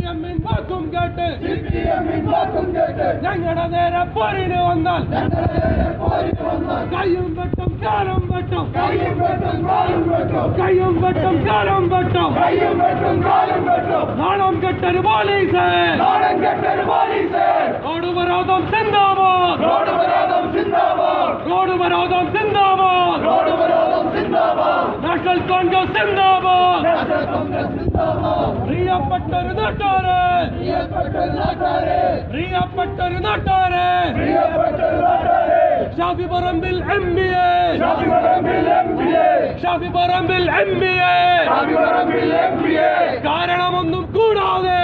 CPM-ൻ വാക്കും കേട്ട് ഞങ്ങളുടെ നേരെ പോരിന് വന്നാൽ കയ്യും വെട്ടും കാലം വെട്ടും കയ്യും വെട്ടും കാലം വെട്ടും നാണം കെട്ടൊരു പോലീസ് റോഡ് ഉപരോധം സിന്ദാബാദ് റോഡ് ഉപരോധം സിന്ദാബാദ് നാഷണൽ കോൺഗ്രസ് സിന്ദാബാദ് പ്രിയപ്പെട്ടൊരു നാട്ടാരെ പ്രിയപ്പെട്ടൊരു നാട്ടാരെ ഷാഫി പറമ്പിൽ MBA ഷാഫി പറമ്പിൽ MBA കാരണമൊന്നും കൂടാതെ